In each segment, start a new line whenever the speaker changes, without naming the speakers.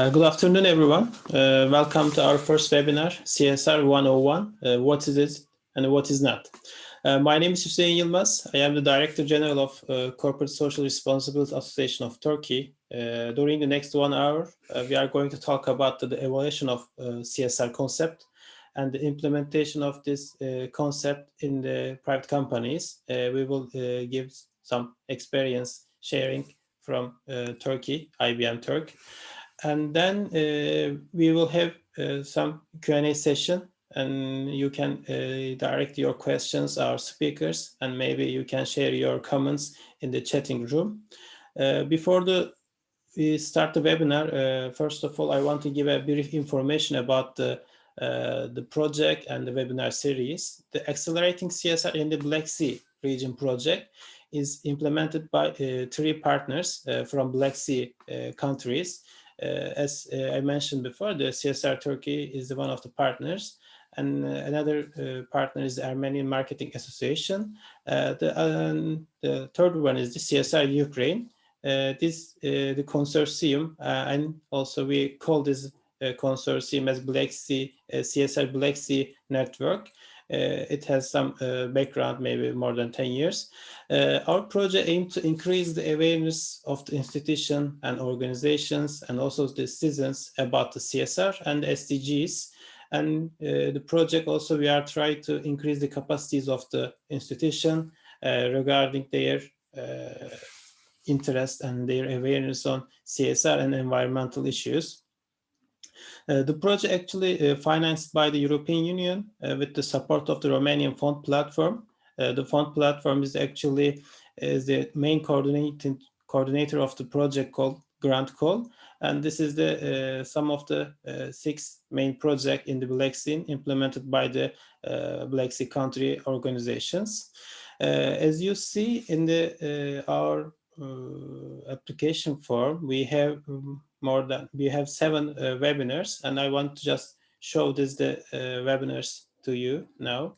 Good afternoon, everyone. Welcome to our first webinar, CSR101, what is it and what is not. My name is Hüseyin Yılmaz. I am the Director General of Corporate Social Responsibility Association of Turkey. During the next 1 hour, we are going to talk about the evaluation of CSR concept and the implementation of this concept in the private companies. We will give some experience sharing from Turkey, IBM Turk. And then we will have some Q&A session, and you can direct your questions to our speakers, and maybe you can share your comments in the chatting room. Before we start the webinar, first of all, I want to give a brief information about the project and the webinar series. The Accelerating CSR in the Black Sea region project is implemented by 3 partners from Black Sea countries. As I mentioned before, the CSR Turkey is one of the partners, and another partner is the Armenian Marketing Association. The third one is the CSR Ukraine. The consortium, and also we call this consortium as Black Sea CSR Black Sea Network. It has some background, maybe more than 10 years. Our project aims to increase the awareness of the institution and organizations and also the citizens about the CSR and the SDGs. And the project also, we are trying to increase the capacities of the institution regarding their interest and their awareness on CSR and environmental issues. The project actually financed by the European Union with the support of the Romanian fund platform. The fund platform is actually the main coordinator of the project called Grant Call, and this is the some of the 6 main projects in the Black Sea implemented by the Black Sea country organizations. As you see in the our application form, we have we have 7 webinars, and I want to just show the webinars to you now.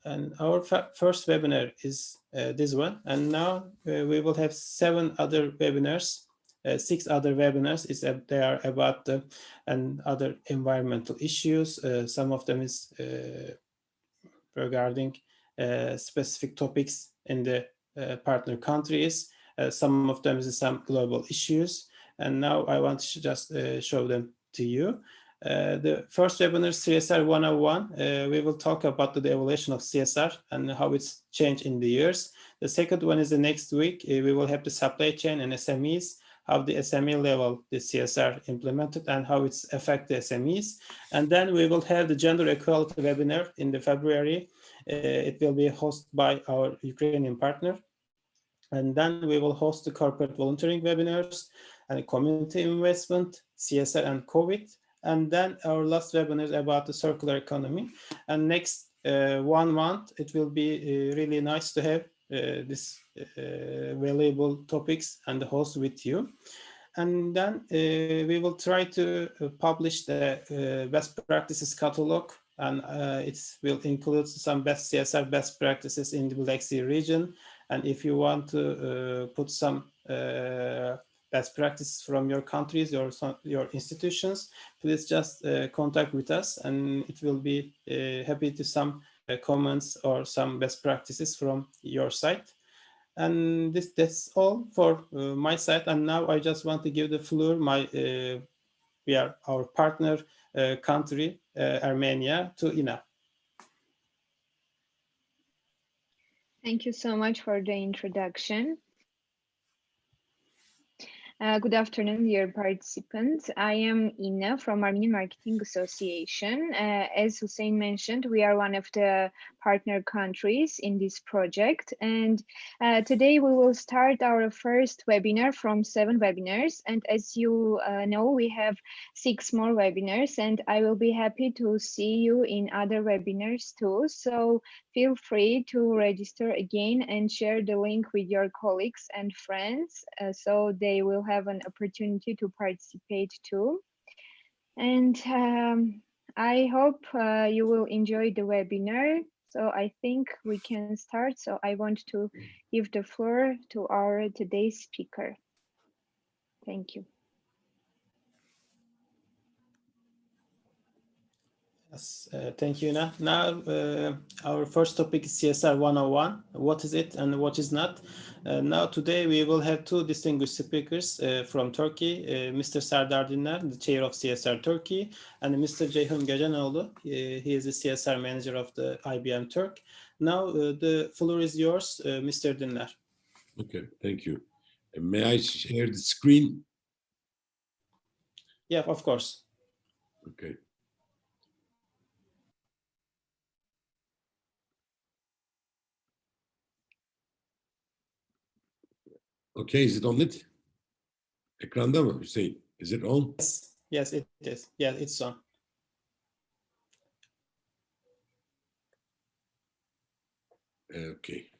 And our first webinar is this one, and now we will have 7 other webinars. 6 other webinars they are about and other environmental issues. Some of them is regarding specific topics in the partner countries. Some of them is some global issues. And now I want to just show them to you. The first webinar, CSR101, we will talk about the evolution of CSR and how it's changed in the years. The second one is the next week. We will have the supply chain and SMEs, how the SME level the CSR implemented and how it's affect the SMEs. And then we will have the gender equality webinar in the February. It will be hosted by our Ukrainian partner. And then we will host the corporate volunteering webinars and community investment, CSR and COVID. And then our last webinar is about the circular economy. And next 1 month, it will be really nice to have this valuable topics and the host with you. And then we will try to publish the best practices catalog, and it will include some best CSR best practices in the Black Sea region. And if you want to put some best practices from your countries or your institutions, please just contact with us, and it will be happy to some comments or some best practices from your side. And that's all for my side. And now I just want to give the floor we are our partner country, Armenia, to Ina.
Thank you so much for the introduction. Good afternoon, dear participants. I am Ina from Armenian Marketing Association. As Hussein mentioned, we are one of the partner countries in this project. And today we will start our first webinar from 7 webinars. And as you know, we have 6 more webinars, and I will be happy to see you in other webinars too. So feel free to register again and share the link with your colleagues and friends so they will have an opportunity to participate too. And I hope you will enjoy the webinar. So I think we can start. So I want to give the floor to our today's speaker. Thank you.
Yes, thank you. Now our first topic is CSR 101. What is it and what is not? Now today we will have two distinguished speakers from Turkey, Mr. Serdar Dinler, the chair of CSR Turkey, and Mr. Ceyhun Gecenoğlu. He is the CSR manager of the IBM Turk. Now the floor is yours, Mr. Dinler.
Okay, thank you. May I share the screen?
Yeah, of course.
Okay. Okay, is it on it? Ekranda mı Hüseyin? Is it on?
Yes, it is. Yeah, it's on.
Okay.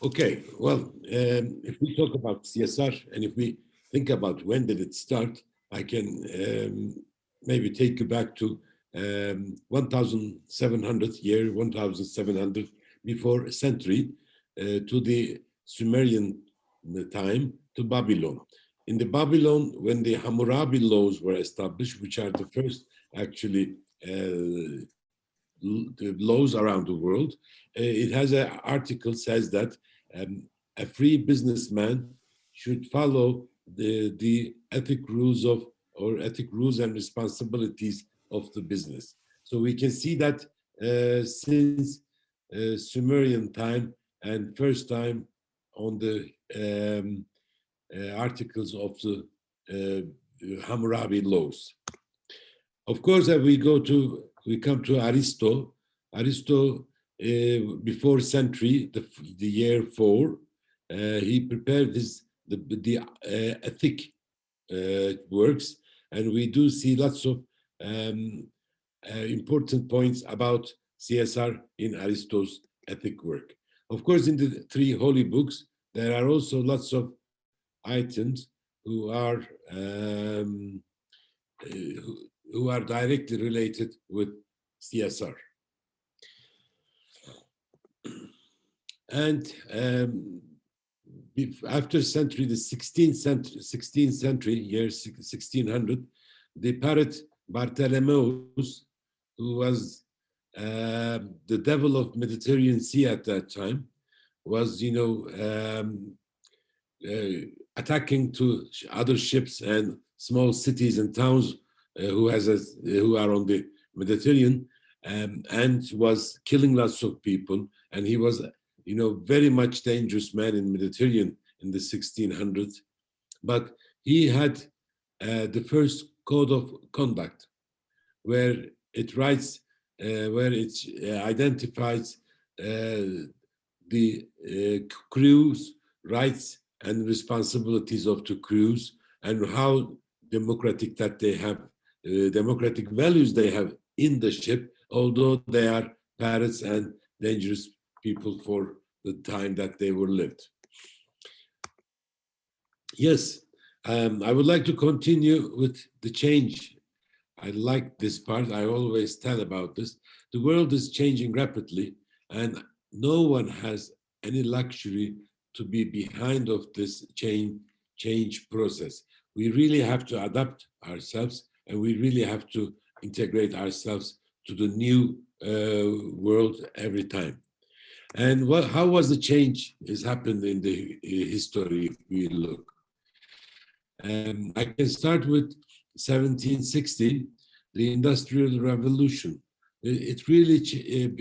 Okay, well, if we talk about CSR and if we think about when did it start, I can maybe take you back to 1700 before a century to the Sumerian time to Babylon. In the Babylon, when the Hammurabi laws were established, which are the first actually the laws around the world, it has an article says that a free businessman should follow the ethic rules of or ethic rules and responsibilities of the business. So we can see that since Sumerian time and first time on the articles of the Hammurabi laws. Of course, we come to Aristo. Aristo, before century, the year 4, he prepared the ethic works, and we do see lots of important points about CSR in Aristo's ethic work. Of course, in the 3 holy books, there are also lots of items who are directly related with CSR. And after century, the 16th century, year 1600, the poet Bartholomeus, who was the devil of Mediterranean Sea at that time, was, attacking to other ships and small cities and towns who are on the Mediterranean, and was killing lots of people. And he was, very much dangerous man in Mediterranean in the 1600s. But he had the first code of conduct, where it writes, where it identifies the crew's rights and responsibilities of the crews, and how democratic that they have, democratic values they have in the ship, although they are pirates and dangerous people for the time that they were lived. Yes, I would like to continue with the change. I like this part. I always tell about this. The world is changing rapidly, and no one has any luxury to be behind of this change process. We really have to adapt ourselves, and we really have to integrate ourselves to the new world every time. And how was the change has happened in the history if we look? I can start with 1760, the Industrial Revolution. It really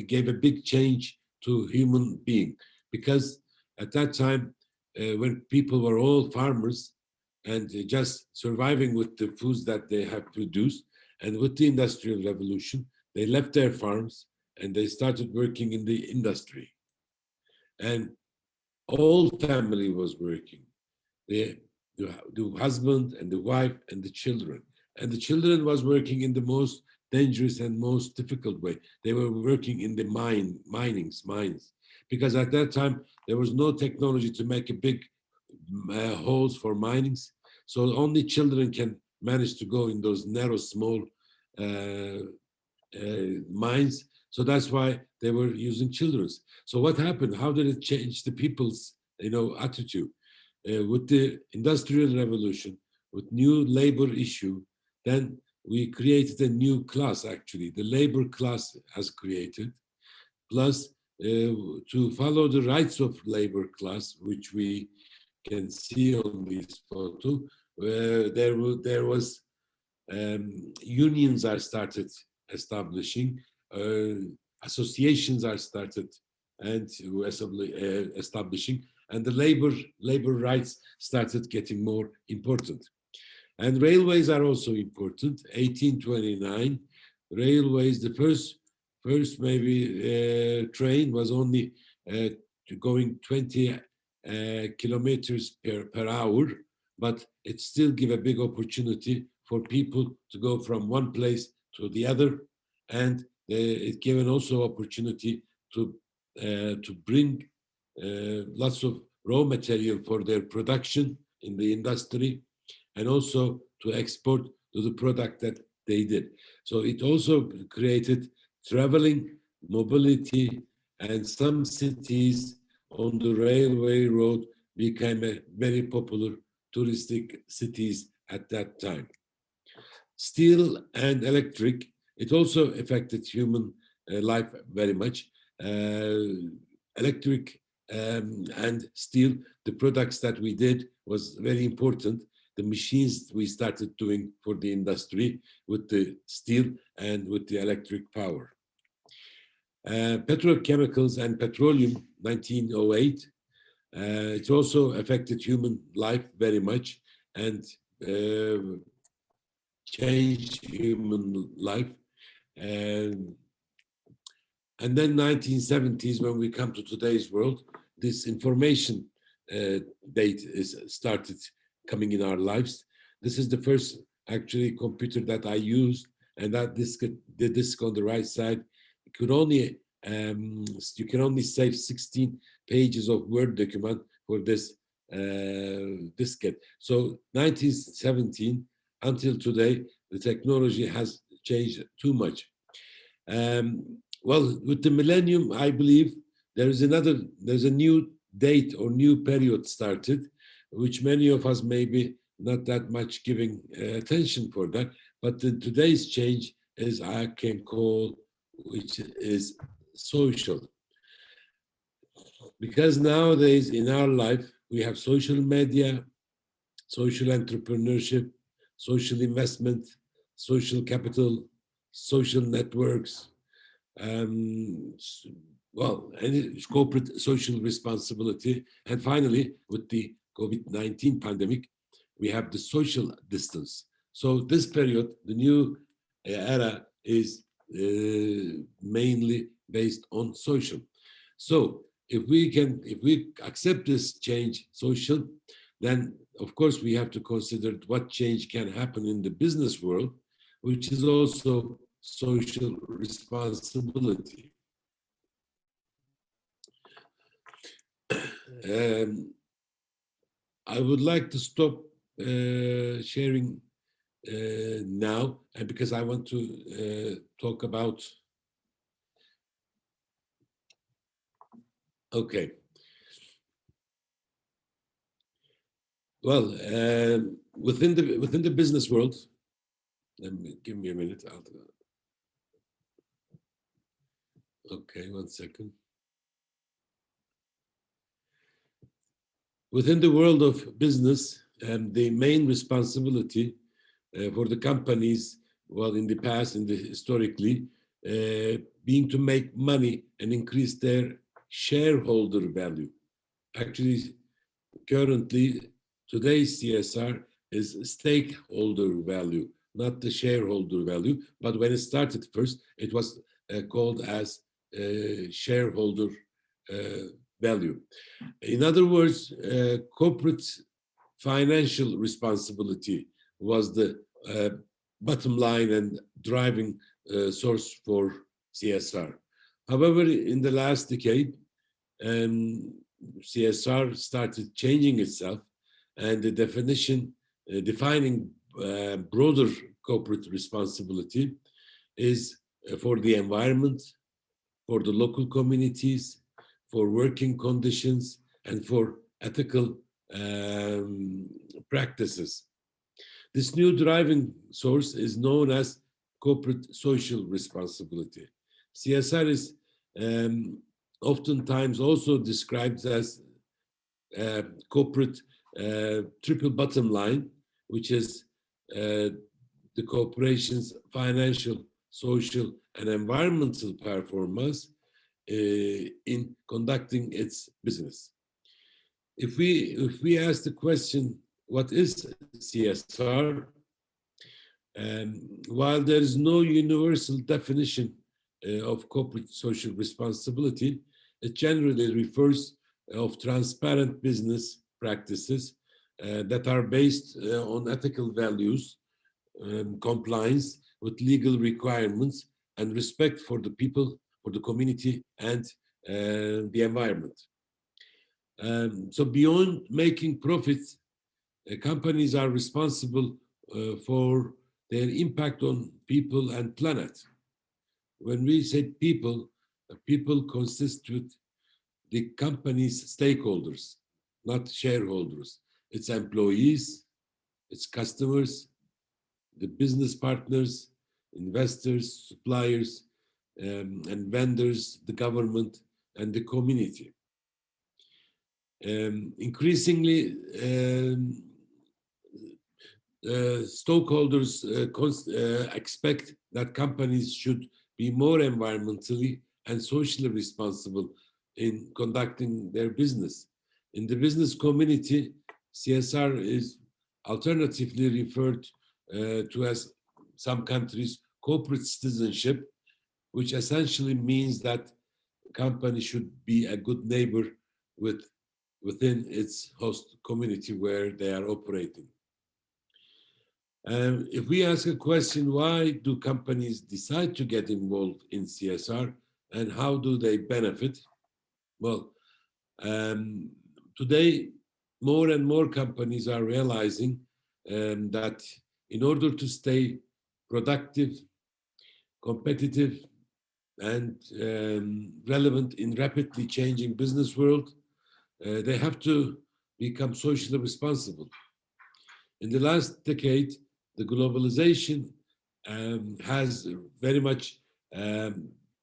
gave a big change to human being, because at that time, when people were all farmers and just surviving with the foods that they have produced, and with the Industrial Revolution, they left their farms and they started working in the industry. And all family was working. The husband and the wife and the children. And the children was working in the most dangerous and most difficult way. They were working in the mines, because at that time there was no technology to make a big holes for minings. So only children can manage to go in those narrow, small mines. So that's why they were using children's. So what happened? How did it change the people's, attitude? With the Industrial Revolution, with new labor issue, then we created a new class, actually. The labor class has created, plus to follow the rights of labor class, which we can see on this photo, where there was unions are started establishing, associations are started and establishing, and the labor rights started getting more important. And railways are also important. 1829, railways, the first maybe train was only going 20 kilometers per hour, but it still give a big opportunity for people to go from one place to the other, and it gave also opportunity to bring lots of raw material for their production in the industry, and also to export to the product that they did. So it also created traveling, mobility, and some cities on the railway road became a very popular touristic cities at that time. Steel and electric, it also affected human life very much. Electric and steel, the products that we did was very important. The machines we started doing for the industry with the steel and with the electric power. Petrochemicals and petroleum, 1908, it also affected human life very much and changed human life. And then 1970s, when we come to today's world, this information date is started coming in our lives. This is the first actually computer that I used, and that the disk on the right side could only you can only save 16 pages of Word document for this diskette. So 1917 until today, the technology has changed too much. Well, with the millennium, I believe there's a new date or new period started, which many of us maybe not that much giving attention for that. But today's change is I can call, which is social. Because nowadays in our life, we have social media, social entrepreneurship, social investment, social capital, social networks, well, and corporate social responsibility. And finally, with the COVID-19 pandemic, we have the social distance. So this period, the new era, is mainly based on social. So if we accept this change, social, then of course we have to consider what change can happen in the business world, which is also social responsibility. I would like to stop sharing now, and because I want to talk about. Okay. Well, within the business world, give me a minute. Okay, 1 second. Within the world of business, the main responsibility for the companies, well, in the past, historically, being to make money and increase their shareholder value. Actually, currently, today's CSR is stakeholder value, not the shareholder value. But when it started first, it was called as shareholder value. In other words, corporate financial responsibility was the bottom line and driving source for CSR. However, in the last decade, CSR started changing itself, and the definition defining broader corporate responsibility is for the environment, for the local communities, for working conditions, and for ethical practices. This new driving source is known as corporate social responsibility. CSR is oftentimes also described as corporate triple bottom line, which is the corporation's financial, social, and environmental performance in conducting its business. If we ask the question, what is CSR? While there is no universal definition of corporate social responsibility, it generally refers of transparent business practices that are based on ethical values, compliance with legal requirements, and respect for the people, for the community, and the environment. So beyond making profits, companies are responsible for their impact on people and planet. When we say people, people consist with the company's stakeholders, not shareholders. Its employees, its customers, the business partners, investors, suppliers, and vendors, the government, and the community. Increasingly, stockholders expect that companies should be more environmentally and socially responsible in conducting their business. In the business community, CSR is alternatively referred to as some countries corporate citizenship, which essentially means that a company should be a good neighbor within its host community where they are operating. If we ask a question, why do companies decide to get involved in CSR and how do they benefit? Well, today, more and more companies are realizing that in order to stay productive, competitive, and relevant in rapidly changing business world, they have to become socially responsible. In the last decade, the globalization has very much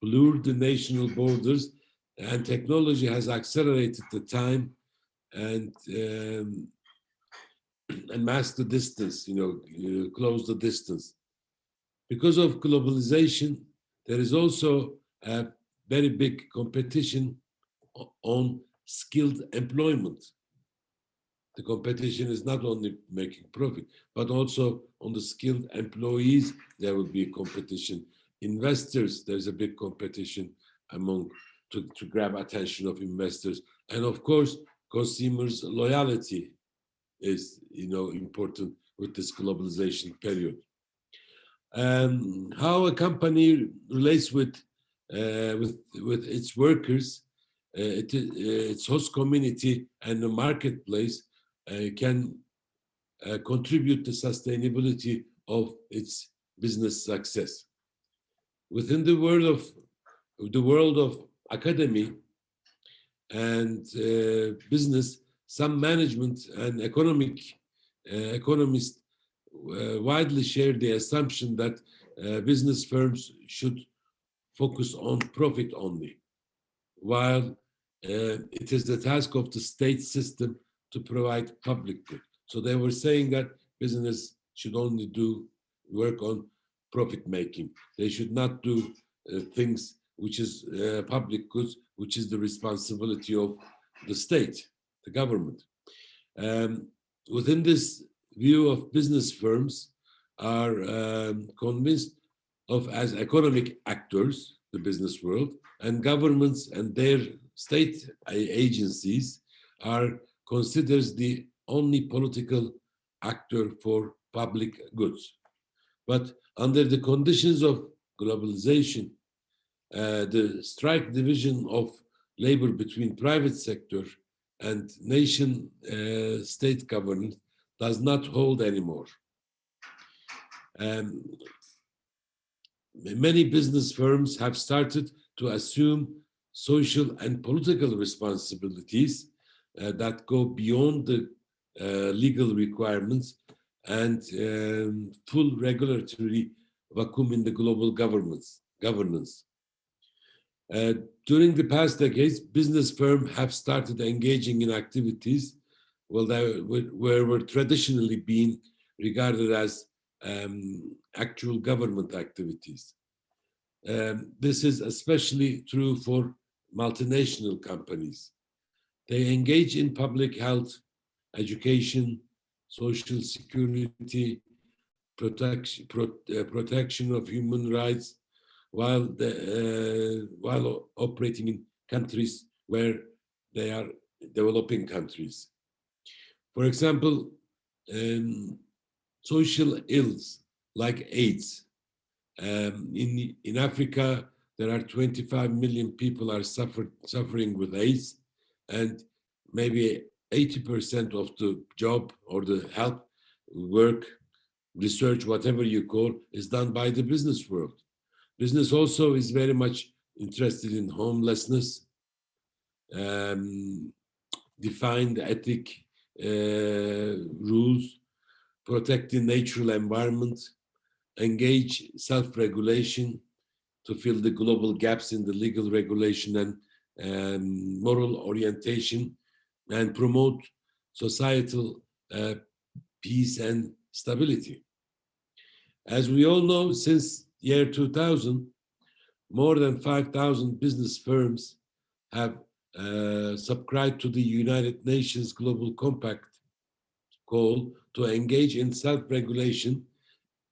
blurred the national borders, and technology has accelerated the time and masked the distance, closed the distance. Because of globalization, there is also a very big competition on skilled employment. The competition is not only making profit, but also on the skilled employees, there will be a competition. Investors, there's a big competition to grab attention of investors. And of course, consumers' loyalty is important with this globalization period. How a company relates with its workers, its host community, and the marketplace can contribute to sustainability of its business success. Within the world of academy and business, some management and economists widely share the assumption that business firms should focus on profit only, while it is the task of the state system to provide public good. So they were saying that business should only do work on profit making. They should not do things which is public goods, which is the responsibility of the state, the government. Within this view of business firms are convinced of as economic actors, the business world, and governments and their state agencies are considered the only political actor for public goods. But under the conditions of globalization, the strike division of labor between private sector and nation state governance does not hold anymore. Many business firms have started to assume social and political responsibilities that go beyond the legal requirements and full regulatory vacuum in the global governance. During the past decades, business firms have started engaging in activities that were traditionally being regarded as actual government activities. This is especially true for multinational companies. They engage in public health, education, social security, protection of human rights, while operating in countries where they are developing countries. For example, social ills like AIDS. In Africa, there are 25 million people are suffering with AIDS, and maybe 80% of the job or the help, work, research, whatever you call, is done by the business world. Business also is very much interested in homelessness, defined ethic rules, protecting natural environment, engage self-regulation to fill the global gaps in the legal regulation and moral orientation, and promote societal peace and stability. As we all know, since year 2000, more than 5,000 business firms have subscribed to the United Nations Global Compact call to engage in self-regulation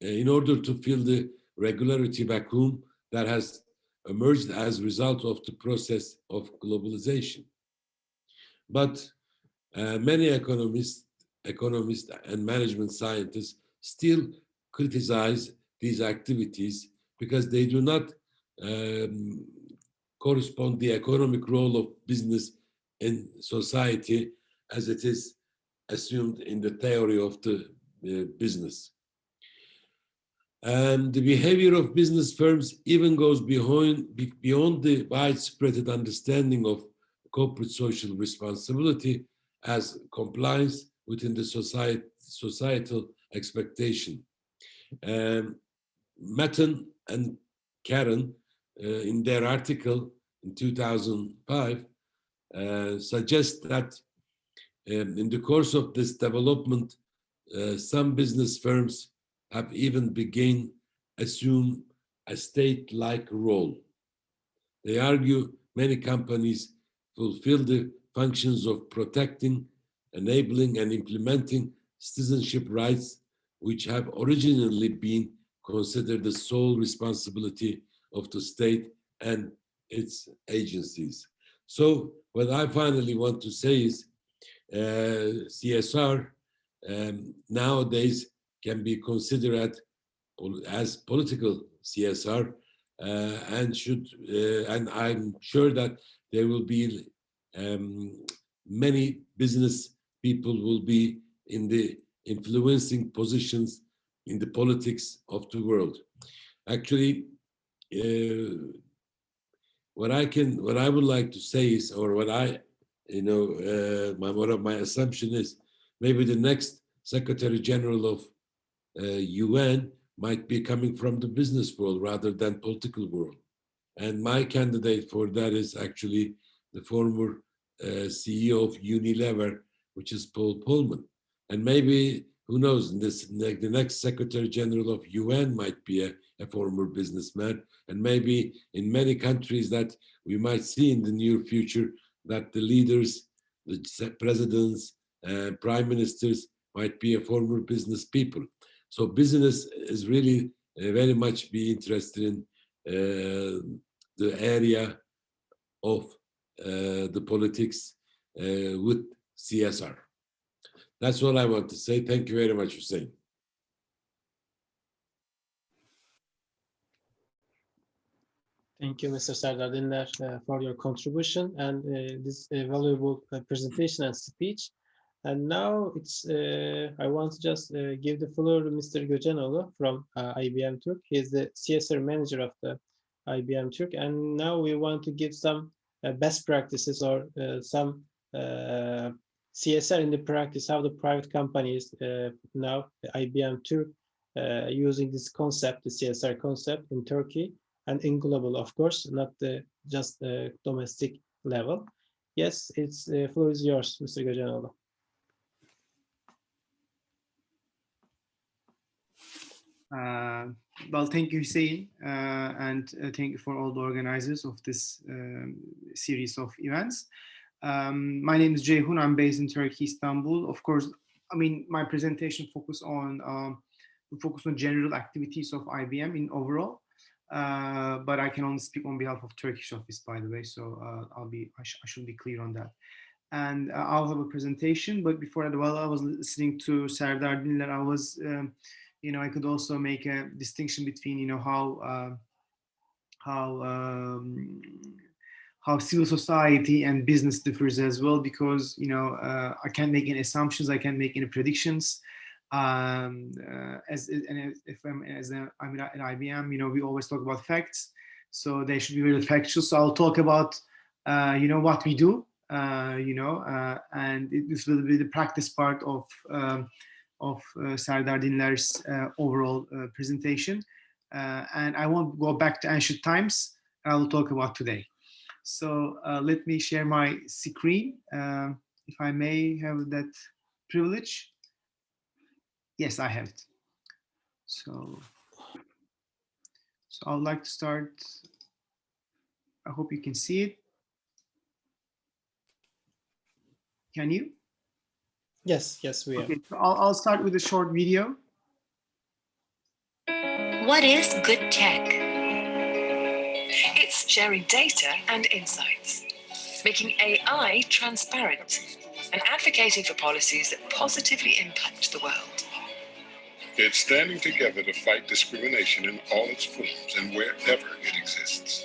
in order to fill the regulatory vacuum that has emerged as a result of the process of globalization. But many economists and management scientists still criticize these activities because they do not correspond the economic role of business in society as it is assumed in the theory of the business. And the behavior of business firms even goes beyond the widespread understanding of corporate social responsibility as compliance within the societal expectation. Matten and Karen, in their article in 2005, suggest that in the course of this development, some business firms have even begun assume a state-like role. They argue many companies fulfill the functions of protecting, enabling, and implementing citizenship rights, which have originally been considered the sole responsibility of the state and its agencies. So what I finally want to say is CSR nowadays can be considered as political CSR, and I'm sure that there will be many business people will be in the influencing positions in the politics of the world. Actually, what I would like to say is, or what I, one of my assumption is, maybe the next Secretary General of UN might be coming from the business world rather than political world. And my candidate for that is actually the former CEO of Unilever, which is Paul Polman. And maybe, who knows, the next Secretary General of UN might be a former businessman. And maybe in many countries that we might see in the near future, that the leaders, the presidents, prime ministers might be a former business people. So business is really very much be interested in the area of the politics with CSR. That's all I want to say. Thank you very much, Hussein.
Thank you, Mr. Serdar Dinler, for your contribution and this valuable presentation and speech. And now I want to just give the floor to Mr. Göcenoğlu from IBM Turk. He is the CSR manager of the IBM Turk, and now we want to give some best practices or some CSR in the practice, how the private companies now IBM Turk using this concept, the CSR concept in Turkey and in global, of course, not just domestic level. Yes, it's floor is yours, Mr. Gajanoğlu.
Well, thank you, Hüseyin, and thank you for all the organizers of this series of events. My name is Ceyhun. I'm based in Turkey, Istanbul. Of course, I mean, my presentation focus on general activities of IBM in overall, but I can only speak on behalf of Turkish office, by the way. So I should be clear on that. And I'll have a presentation. But before that, while I was listening to Serdar Dinler, I was I could also make a distinction between, how civil society and business differs as well, because, I can't make any assumptions, I can't make any predictions. I'm at IBM, we always talk about facts, so they should be really factual. So I'll talk about, what we do, and this will be the practice part of Serdar Dinler's overall presentation. And I won't go back to ancient times. I will talk about today. So let me share my screen. If I may have that privilege. Yes, I have it. So I would like to start. I hope you can see it. Can you?
Yes, we are.
Okay, so I'll start with a short video.
What is good tech? It's sharing data and insights, making AI transparent, and advocating for policies that positively impact the world.
It's standing together to fight discrimination in all its forms and wherever it exists.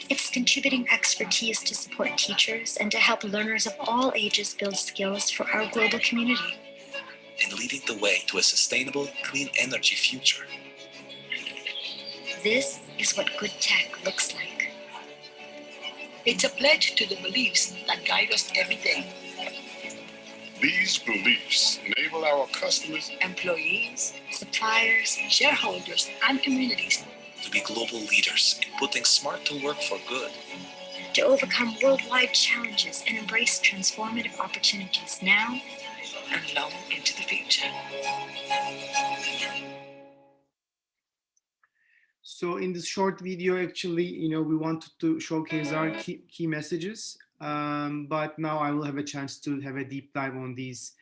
It's contributing expertise to support teachers and to help learners of all ages build skills for our global community.
And leading the way to a sustainable, clean energy future.
This is what good tech looks like.
It's a pledge to the beliefs that guide us every day.
These beliefs enable our customers,
employees,
suppliers,
shareholders, and communities
to be global leaders in putting smart to work for good.
To overcome worldwide challenges and embrace transformative opportunities now
and long into the future.
So in this short video, actually, we wanted to showcase our key messages, but now I will have a chance to have a deep dive on these,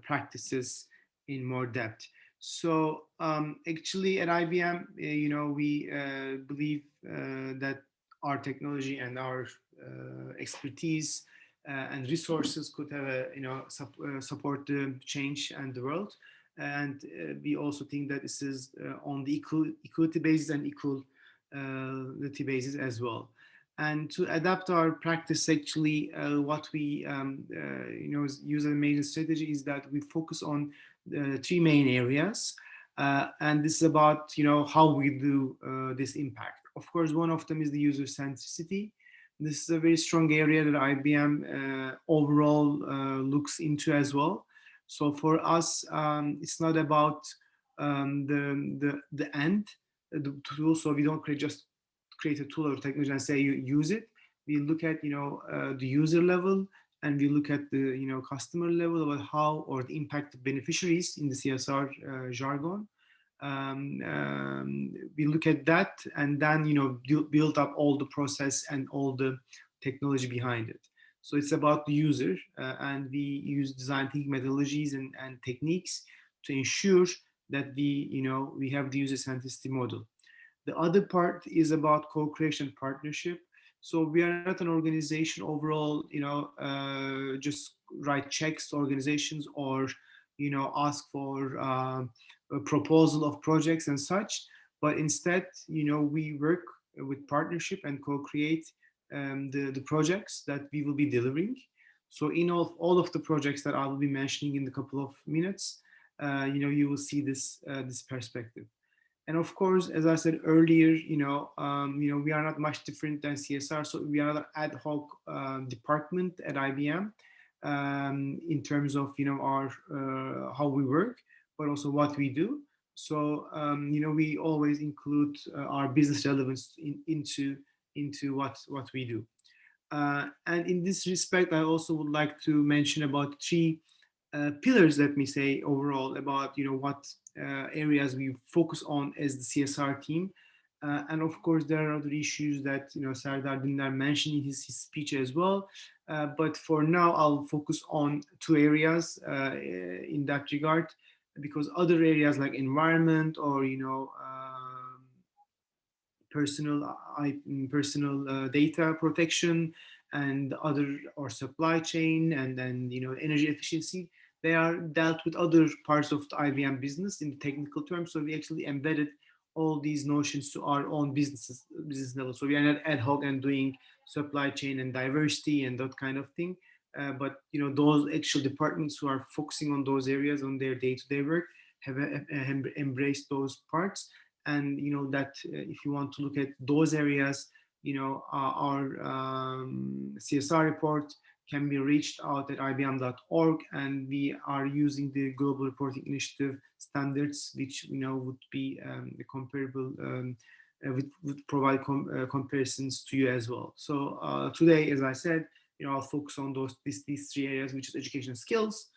practices in more depth. So actually at IBM, we believe that our technology and our expertise and resources could have support the change and the world. And we also think that this is on the equality basis and equality basis as well. And to adapt our practice, actually, what we use as a major strategy is that we focus on three main areas, and this is about how we do this impact. Of course, one of them is the user centricity. This is a very strong area that IBM overall looks into as well. So for us, it's not about the end, the tool. So we don't just create a tool or technology and say you use it. We look at the user level, and we look at the customer level about how or the impact of beneficiaries in the CSR jargon. We look at that, and then build up all the process and all the technology behind it. So it's about the user, and we use design thinking methodologies and techniques to ensure that we have the user centricity model. The other part is about co-creation partnership. So we are not an organization overall, just write checks to organizations or, ask for a proposal of projects and such. But instead, we work with partnership and co-create the projects that we will be delivering. So in all of the projects that I will be mentioning in a couple of minutes, you will see this perspective. And of course, as I said earlier, we are not much different than CSR. So we are an ad hoc department at IBM in terms of, our how we work, but also what we do. So, we always include our business relevance into what we do. And in this respect, I also would like to mention about three pillars, let me say, overall about what areas we focus on as the CSR team. And of course, there are other issues that Serdar Dindar mentioned in his speech as well. But for now, I'll focus on two areas in that regard, because other areas like environment or personal data protection and other, or supply chain, and then energy efficiency, they are dealt with other parts of the IBM business in the technical terms. So we actually embedded all these notions to our own business level. So we are not ad hoc and doing supply chain and diversity and that kind of thing. But those actual departments who are focusing on those areas on their day-to-day work have embraced those parts. And that if you want to look at those areas, our CSR report can be reached out at ibm.org, and we are using the Global Reporting Initiative standards, which would be comparable, would provide comparisons to you as well. So today, as I said, I'll focus on these three areas, which is education skills,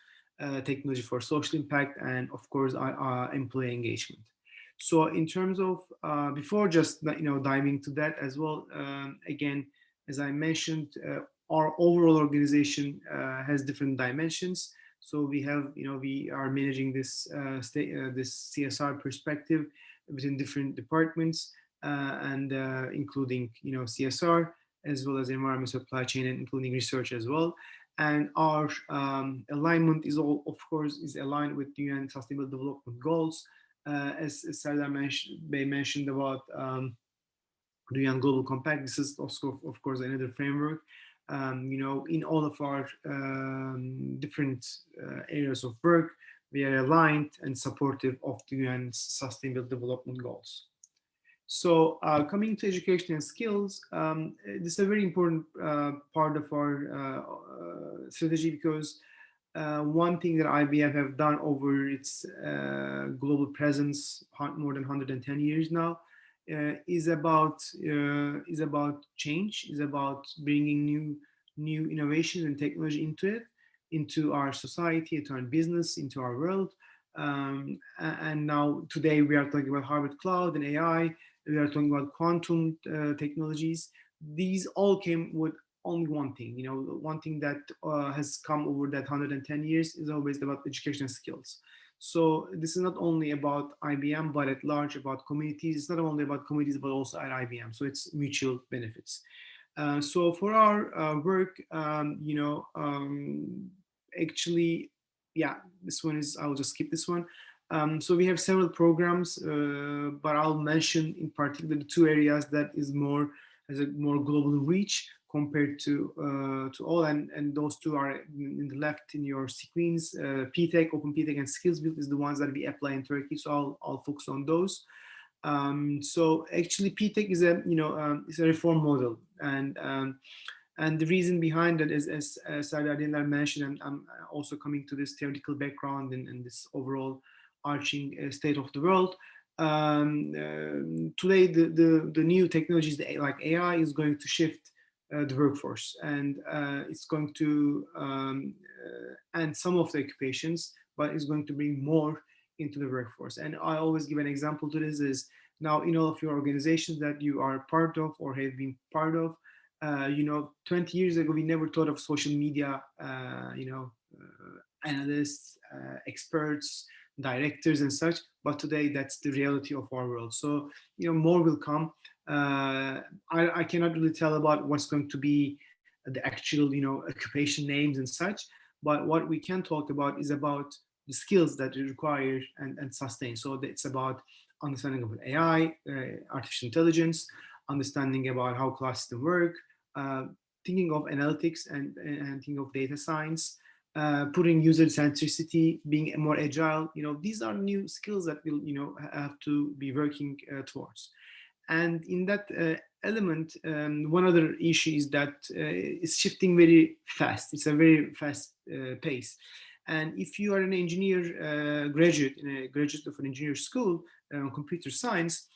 technology for social impact, and of course our employee engagement. So in terms of before just diving to that as well, again, as I mentioned, our overall organization has different dimensions. So we have we are managing this this CSR perspective within different departments, and including CSR, as well as environment, supply chain, and including research as well. And our alignment is is aligned with UN Sustainable Development Goals. As Serdar mentioned about the UN Global Compact, this is also, of course, another framework. In all of our different areas of work, we are aligned and supportive of the UN's Sustainable Development Goals. So coming to education and skills, this is a very important part of our strategy, because one thing that IBM have done over its global presence, more than 110 years now, is about change, is about bringing new innovations and technology into our society, into our business, into our world. And now today we are talking about hybrid cloud and AI. We are talking about quantum technologies. These all came with only one thing. One thing that has come over that 110 years is always about education skills. So this is not only about IBM, but at large about communities. It's not only about communities, but also at IBM. So it's mutual benefits. So for our work, actually, yeah, this one is, I'll just skip this one. So we have several programs, but I'll mention in particular the two areas that has a more global reach compared to all, and those two are in the left in your screens. PTech, Open PTech, and Skills Build is the ones that we apply in Turkey, so I'll focus on those. So actually, PTech is a reform model, and the reason behind it is, as Serdar Dindar mentioned, and I'm also coming to this theoretical background and this overall arching state of the world. Today, the new technologies like AI is going to shift the workforce, and it's going to end some of the occupations, but it's going to bring more into the workforce. And I always give an example to this is, now in all of your organizations that you are part of or have been part of, 20 years ago, we never thought of social media, analysts, experts, directors and such, but today that's the reality of our world. So more will come. I cannot really tell about what's going to be the actual occupation names and such, but what we can talk about is about the skills that you require and sustain. So it's about understanding of AI, artificial intelligence, understanding about how class systems work, thinking of analytics and thinking of data science, putting user centricity, being more agile. These are new skills that will, have to be working towards. And in that element, one other issue is that it's shifting very fast. It's a very fast pace. And if you are an engineer graduate of an engineer school on computer science,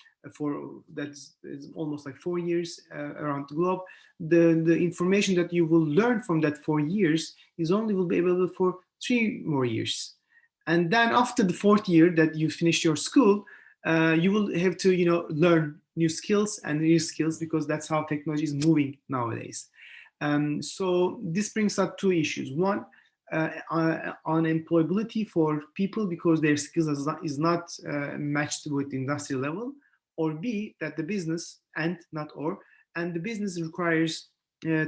that's almost like 4 years around the globe, the information that you will learn from that 4 years will be available for 3 more years. And then after the 4th year that you finish your school, you will have to learn new skills, because that's how technology is moving nowadays. So this brings up 2 issues. One, unemployability for people because their skills is not matched with the industrial level, or B, that the business, and the business requires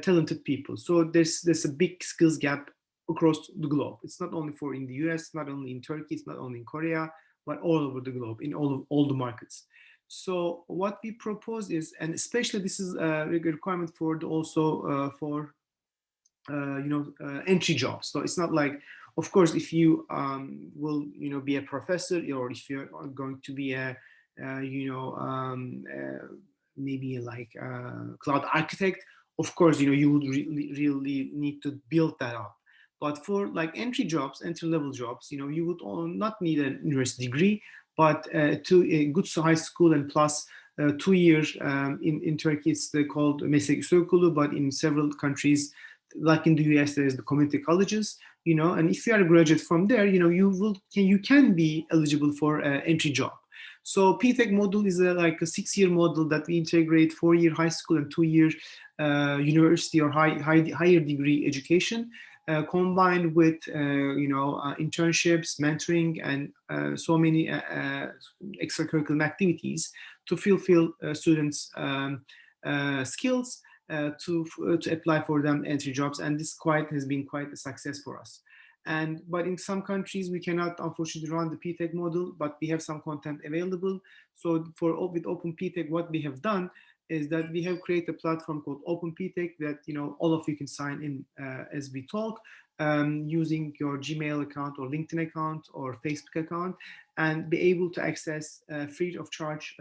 talented people. So there's a big skills gap across the globe. It's not only in the US, not only in Turkey, it's not only in Korea, but all over the globe, in all the markets. So what we propose is, and especially this is a requirement for entry jobs. So it's not like, of course, if you will be a professor, or if you're going to be a maybe like a cloud architect, of course you would really need to build that up. But for like entry-level jobs, you would not need a university degree, but to a good high school and plus 2 years. In Turkey, it's called meslek yüksekokulu, but in several countries, like in the US, there's the community colleges. And if you are a graduate from there, you can be eligible for an entry job. So PTech model is like a 6-year model that we integrate 4-year high school and 2-year university or higher degree education. Combined with internships, mentoring, and so many extracurricular activities to fulfill students' skills to apply for them entry jobs, and this has been quite a success for us. But in some countries we cannot unfortunately run the PTech model, but we have some content available. So with Open PTech, what we have done is that we have created a platform called Open PTech that all of you can sign in as we talk, using your Gmail account or LinkedIn account or Facebook account, and be able to access free of charge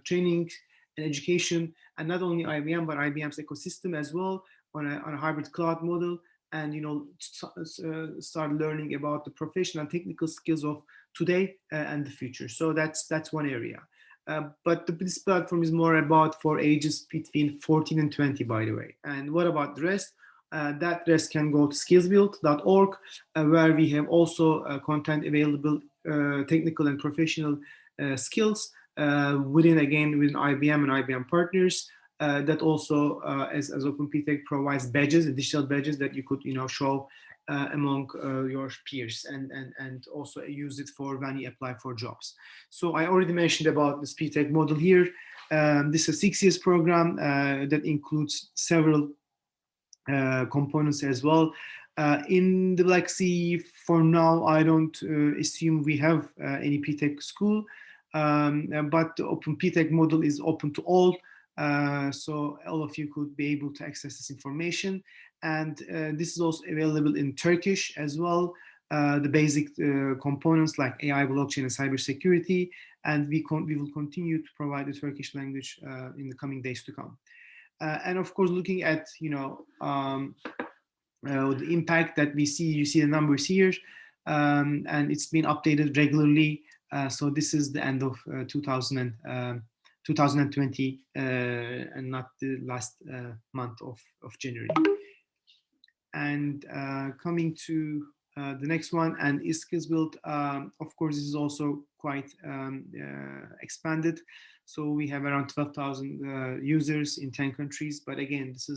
training and education, and not only IBM but IBM's ecosystem as well on a hybrid cloud model, and start learning about the professional and technical skills of today and the future. So that's one area. But this platform is more about for ages between 14 and 20, by the way. And what about the rest? That rest can go to skillsbuild.org, where we have also content available, technical and professional skills within IBM and IBM partners. That also, as Open PTech provides badges, digital badges that you could show among your peers, and also use it for when you apply for jobs. So I already mentioned about this PTech model here. This is a 6 years program that includes several components as well. In the Black Sea, for now, I don't assume we have any PTech school, but the Open PTech model is open to all. So all of you could be able to access this information, and this is also available in Turkish as well. The basic components like AI, blockchain, and cybersecurity, and we will continue to provide the Turkish language in the coming days to come. And of course, looking at the impact that we see, you see the numbers here, and it's been updated regularly. So this is the end of 2020 and not the last month of January. And coming to the next one, and skills build, of course, this is also quite expanded. So we have around 12,000 users in 10 countries. But again, this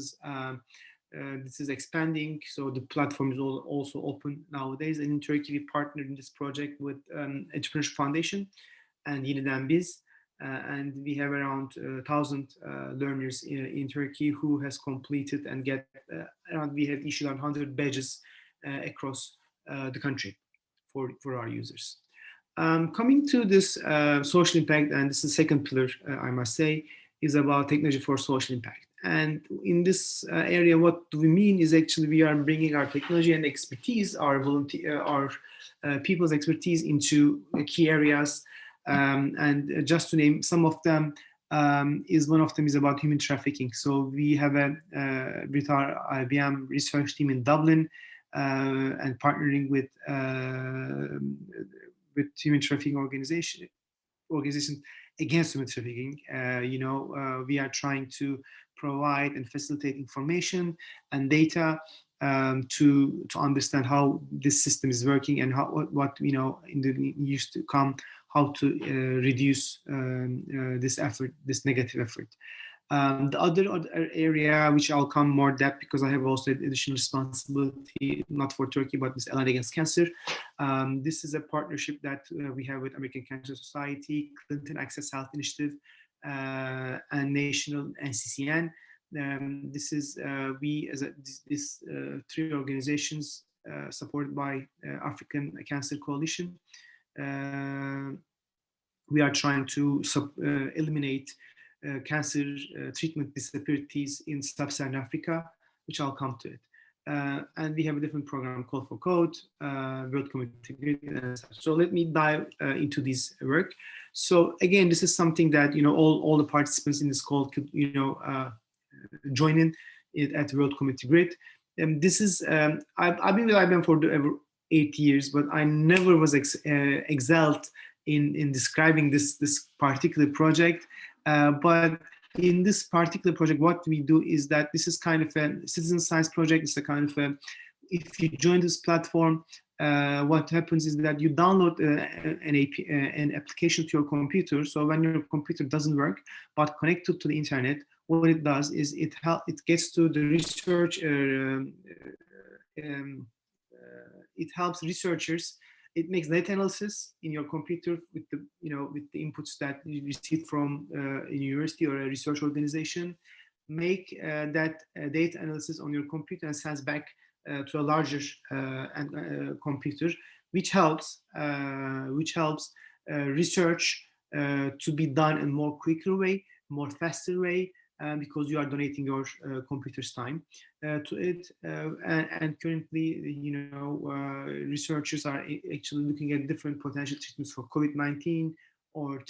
is expanding. So the platform is also open nowadays. And in Turkey, we partnered in this project with Entrepreneurship Foundation and Yeniden Biz. And we have around 1,000 learners in Turkey who has completed and we have issued 100 badges across the country for our users. Coming to this social impact, and this is the second pillar, I must say, is about technology for social impact. And in this area, what do we mean is actually we are bringing our technology and expertise, our people's expertise into key areas. And just to name some of them, one of them is about human trafficking. So we have with our IBM research team in Dublin and partnering with human trafficking organizations against human trafficking. We are trying to provide and facilitate information and data to understand how this system is working and what in the years to come, how to reduce this negative effort. The other area, which I'll come more depth because I have also additional responsibility, not for Turkey, but this Allied Against Cancer. This is a partnership that we have with American Cancer Society, Clinton Access Health Initiative, and National NCCN. This is these three organizations supported by African Cancer Coalition. We are trying to eliminate cancer treatment disparities in sub-Saharan Africa, which I'll come to it. And we have a different program called for Code, World Community Grid. So let me dive into this work. So again, this is something that all the participants in this call could join in it at World Community Grid. This is I've been with IBM for over 8 years, but I never was excelled in describing this particular project. But in this particular project, what we do is that this is kind of a citizen science project. It's a kind of if you join this platform, what happens is that you download an application to your computer. So when your computer doesn't work, but connected to the internet, what it does is it gets to the research. It helps researchers. It makes data analysis in your computer with the inputs that you receive from a university or a research organization. Make that data analysis on your computer and sends back to a larger computer, which helps research to be done in a more quicker way, more faster way, because you are donating your computer's time to it. And currently, researchers are actually looking at different potential treatments for COVID-19 or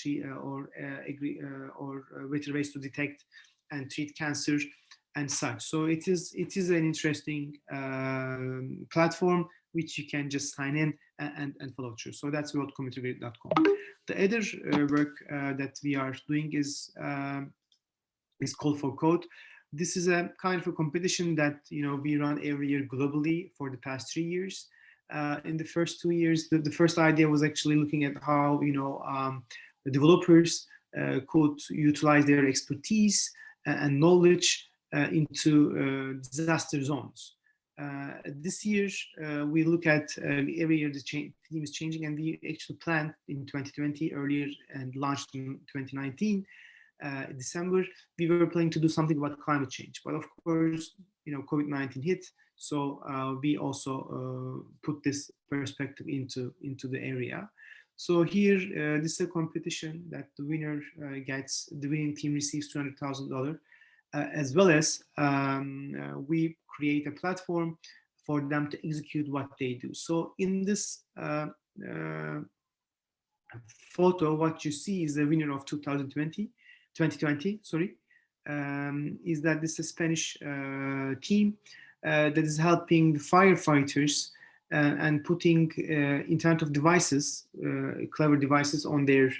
better ways to detect and treat cancer and such. So it is an interesting platform which you can just sign in and follow through. So that's worldcommunitygrid.com. The other work that we are doing is called for Code. This is a kind of a competition that we run every year globally for the past 3 years. In the first 2 years, the first idea was actually looking at how the developers could utilize their expertise and knowledge into disaster zones. This year, we look at every year the theme is changing, and we actually planned in 2020 earlier and launched in 2019. December, we were planning to do something about climate change, but of course, COVID-19 hit, so we also put this perspective into the area. So here, this is a competition that the winner gets. The winning team receives $200,000, as well as we create a platform for them to execute what they do. So in this photo, what you see is the winner of 2020, is that this is a Spanish team that is helping the firefighters and putting Internet of devices, clever devices on their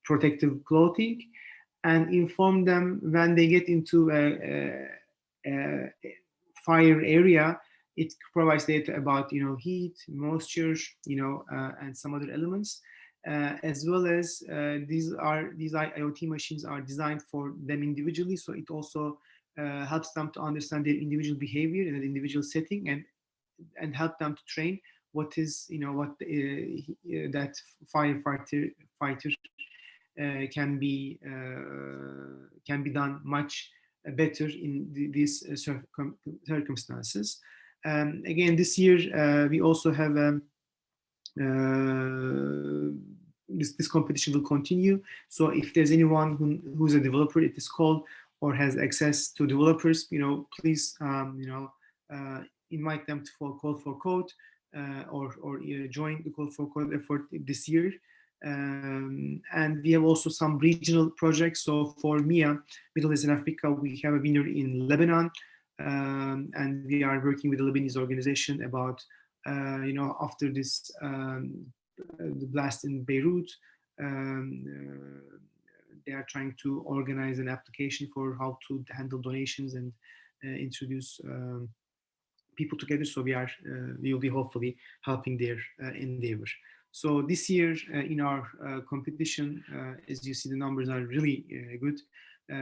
protective clothing, and inform them when they get into a fire area. It provides data about heat, moisture, and some other elements. As well as these IoT machines are designed for them individually, so it also helps them to understand their individual behavior in an individual setting, and help them to train what is that firefighter can be done much better in these circumstances. Again, this year we also have this competition will continue. So if there's anyone who's a developer at this call or has access to developers, please, invite them to call for code or join the call for code effort this year. And we have also some regional projects. So for MIA, Middle East and Africa, we have a winner in Lebanon, and we are working with the Lebanese organization about, after this the blast in Beirut, they are trying to organize an application for how to handle donations and introduce people together. So we will be hopefully helping their endeavor. So this year in our competition, as you see, the numbers are really good.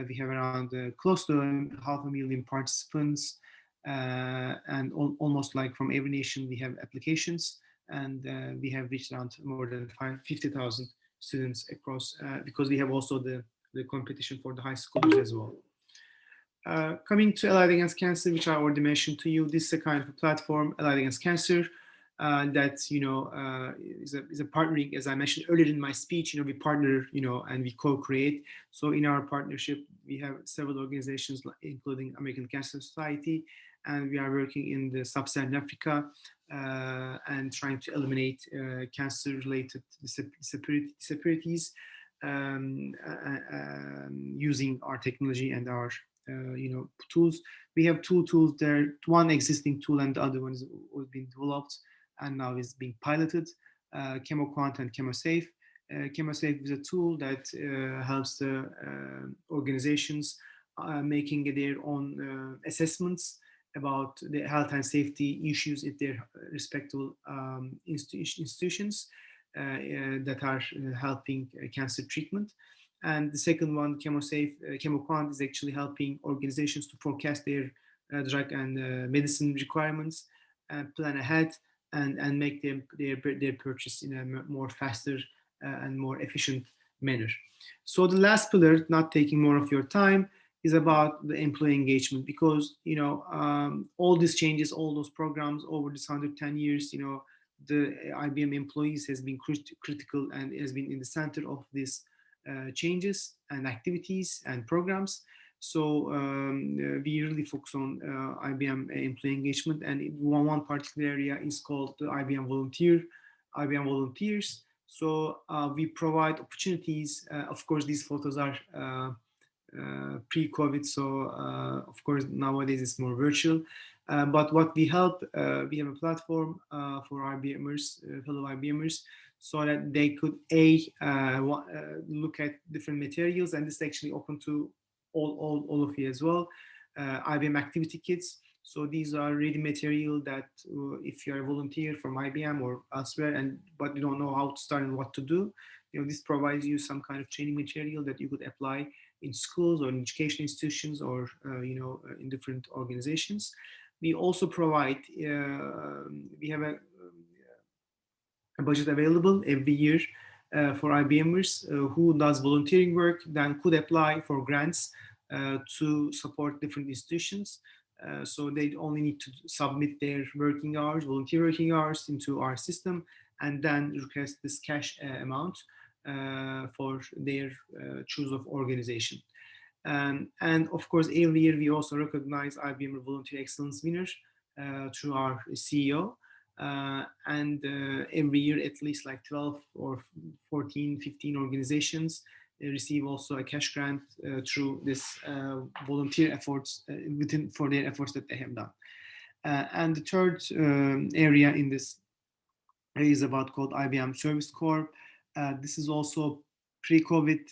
We have around close to 500,000 participants, and almost like from every nation we have applications, and we have reached around more than 50,000 students across, because we have also the competition for the high schoolers as well. Coming to Allied Against Cancer, which I already mentioned to you, this is a kind of a platform, Allied Against Cancer, that is a partnering. As I mentioned earlier in my speech, we partner, and we co-create. So in our partnership, we have several organizations, including American Cancer Society, and we are working in the sub-Saharan Africa and trying to eliminate cancer-related disparities using our technology and our tools. We have two tools there, one existing tool and the other one was being developed and now is being piloted, ChemoQuant and ChemoSafe. ChemoSafe is a tool that helps the organizations making their own assessments about the health and safety issues at their respective institutions that are helping cancer treatment. And the second one, ChemoQuant, is actually helping organizations to forecast their drug and medicine requirements and plan ahead and make their purchase in a more faster and more efficient manner. So the last pillar, not taking more of your time, is about the employee engagement, because all these changes, all those programs over this 110 years, the IBM employees has been critical and has been in the center of these changes and activities and programs. So we really focus on IBM employee engagement, and one particular area is called the IBM Volunteers. So we provide opportunities. Of course, these photos are pre-COVID, so of course nowadays it's more virtual. But what we help, we have a platform for IBMers, fellow IBMers, so that they could look at different materials, and this is actually open to all of you as well. IBM Activity Kits. So these are ready material that if you're a volunteer from IBM or elsewhere, but you don't know how to start and what to do, this provides you some kind of training material that you could apply in schools or in education institutions or in different organizations. We also provide, we have a budget available every year for IBMers who does volunteering work, then could apply for grants to support different institutions. So they only need to submit their working hours, volunteer working hours, into our system, and then request this cash amount for their choice of organization. And of course, every year we also recognize IBM Volunteer Excellence winners through our CEO. And every year at least like 12 or 14, 15 organizations receive also a cash grant through this volunteer efforts for their efforts that they have done. And the third area in this is about called Ibm Service Corp. This is also pre-COVID.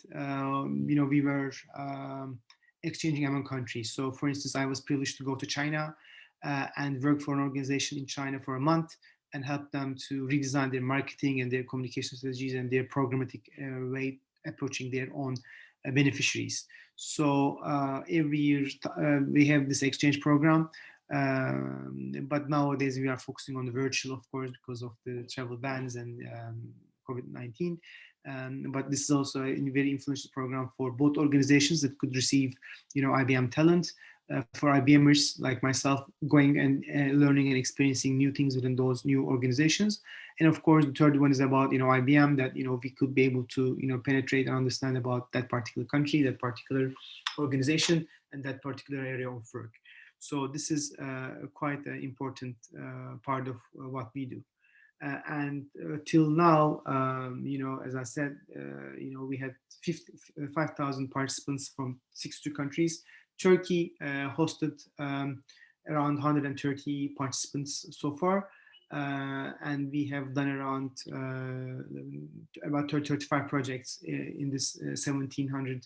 We were exchanging among countries. So for instance, I was privileged to go to China and work for an organization in China for a month and help them to redesign their marketing and their communication strategies and their programmatic way approaching their own beneficiaries. So every year we have this exchange program, but nowadays we are focusing on the virtual, of course, because of the travel bans and COVID-19. But this is also a very influential program for both organizations that could receive, IBM talent, for IBMers like myself, going and learning and experiencing new things within those new organizations. And of course, the third one is about, IBM, that, we could be able to, penetrate and understand about that particular country, that particular organization, and that particular area of work. So this is quite an important part of what we do. And till now, as I said, we had 5,000 participants from 62 countries. Turkey hosted around 130 participants so far, and we have done around about 35 projects in this 1,700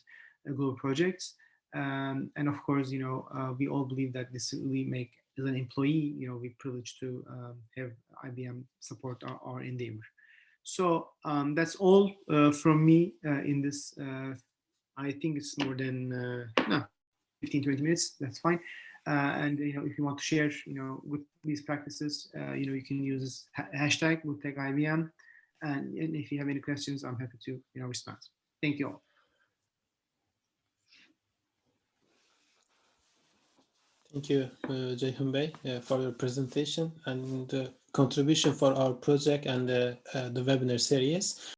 global projects. And of course, we all believe that this really make, as an employee, we're privileged to have IBM support our endeavor. So that's all from me in this. I think it's more than 15-20 minutes. That's fine. And if you want to share, with these practices, you can use this hashtag. We'll take IBM. And if you have any questions, I'm happy to respond. Thank you all.
Thank you, Ceyhun Bey, for your presentation and contribution for our project and the webinar series.